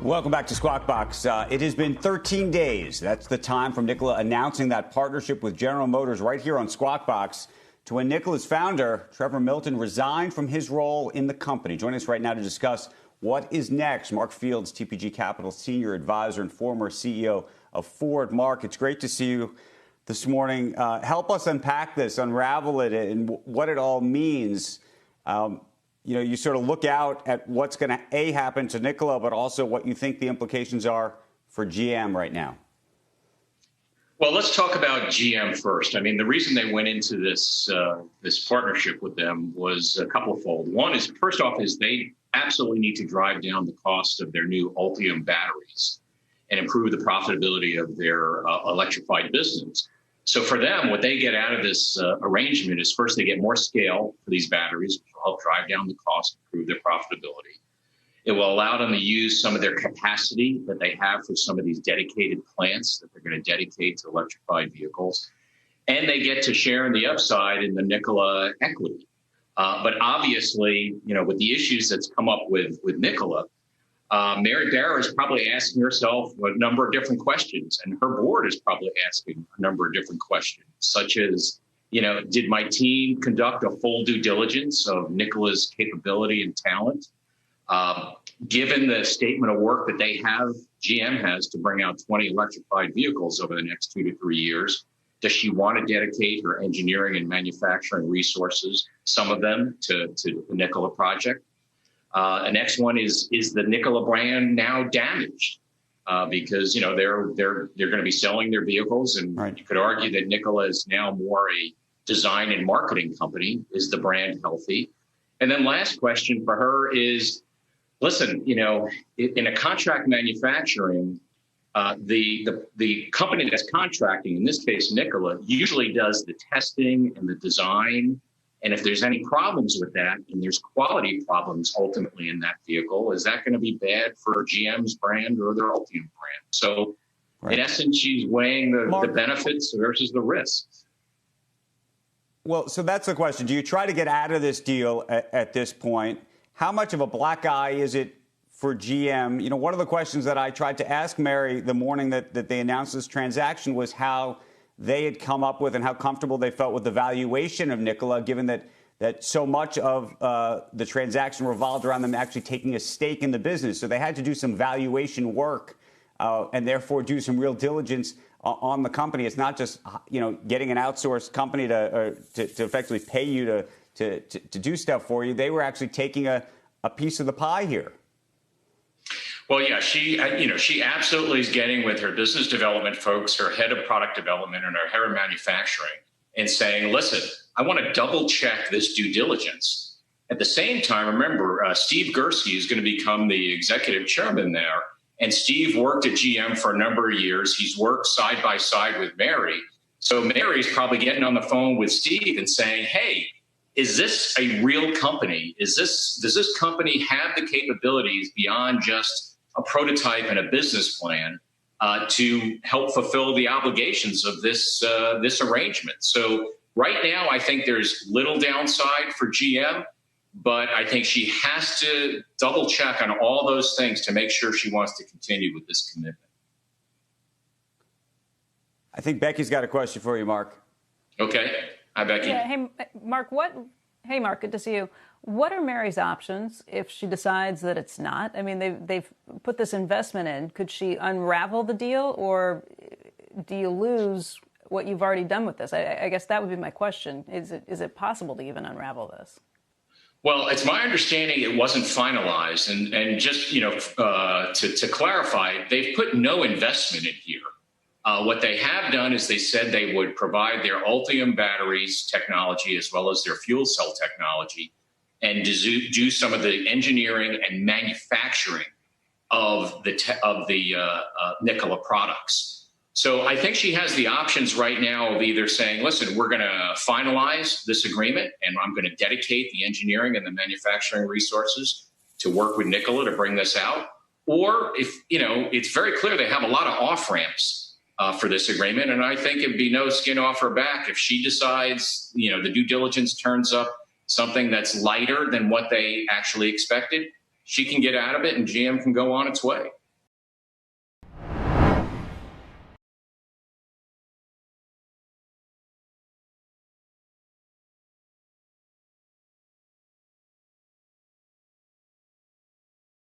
Welcome back to Squawk Box. It has been 13 days. That's the time from Nikola announcing that partnership with General Motors right here on Squawk Box to when Nikola's founder, Trevor Milton, resigned from his role in the company. Joining us right now to discuss what is next, Mark Fields, TPG Capital Senior Advisor and former CEO of Ford. Mark, it's great to see you this morning. Help us unpack this, unravel it, and what it all means. You sort of look out at what's going to, happen to Nikola, but also what you think the implications are for GM right now. Well, let's talk about GM first. I mean, the reason they went into this partnership with them was a couple-fold. One is, first off, is they absolutely need to drive down the cost of their new Ultium batteries and improve the profitability of their electrified business. So for them, what they get out of this arrangement is, first, they get more scale for these batteries, which will help drive down the cost, improve their profitability. It will allow them to use some of their capacity that they have for some of these dedicated plants that they're going to dedicate to electrified vehicles. And they get to share in the upside in the Nikola equity. But obviously, with the issues that's come up with Nikola, Mary Barra is probably asking herself a number of different questions, and her board is probably asking a number of different questions, such as, did my team conduct a full due diligence of Nikola's capability and talent? Given the statement of work that GM has to bring out 20 electrified vehicles over the next 2 to 3 years, does she want to dedicate her engineering and manufacturing resources, some of them, to the Nikola project? The next one is the Nikola brand now damaged? Because, they're going to be selling their vehicles. And right. You could argue that Nikola is now more a design and marketing company. Is the brand healthy? And then last question for her is, listen, in a contract manufacturing, the company that's contracting, in this case, Nikola, usually does the testing and the design. And if there's any problems with that, and there's quality problems ultimately in that vehicle, is that going to be bad for GM's brand or their Ultium brand? So right. In essence, she's weighing the benefits versus the risks. Well, so that's the question. Do you try to get out of this deal at this point? How much of a black eye is it for GM? One of the questions that I tried to ask Mary the morning that they announced this transaction was how they had come up with and how comfortable they felt with the valuation of Nikola, given that so much of the transaction revolved around them actually taking a stake in the business. So they had to do some valuation work and therefore do some real diligence on the company. It's not just, getting an outsourced company to effectively pay you to do stuff for you. They were actually taking a piece of the pie here. Well, yeah, she absolutely is getting with her business development folks, her head of product development and her head of manufacturing, and saying, listen, I want to double check this due diligence. At the same time, remember, Steve Girsky is going to become the executive chairman there. And Steve worked at GM for a number of years. He's worked side by side with Mary. So Mary's probably getting on the phone with Steve and saying, hey, is this a real company? Does this company have the capabilities beyond just a prototype and a business plan to help fulfill the obligations of this arrangement? So right now, I think there's little downside for GM, but I think she has to double check on all those things to make sure she wants to continue with this commitment. I think Becky's got a question for you, Mark. Okay. Hi, Becky. Yeah, hey, Mark, Hey, Mark, good to see you. What are Mary's options if she decides that it's not? I mean, they've put this investment in. Could she unravel the deal, or do you lose what you've already done with this? I guess that would be my question. Is it possible to even unravel this? Well, it's my understanding it wasn't finalized. And just, to clarify, they've put no investment in here. What they have done is they said they would provide their Ultium batteries technology as well as their fuel cell technology and do some of the engineering and manufacturing of the Nikola products. So I think she has the options right now of either saying, listen, we're going to finalize this agreement and I'm going to dedicate the engineering and the manufacturing resources to work with Nikola to bring this out. Or if, it's very clear they have a lot of off-ramps for this agreement. And I think it'd be no skin off her back if she decides, the due diligence turns up something that's lighter than what they actually expected. She can get out of it and GM can go on its way.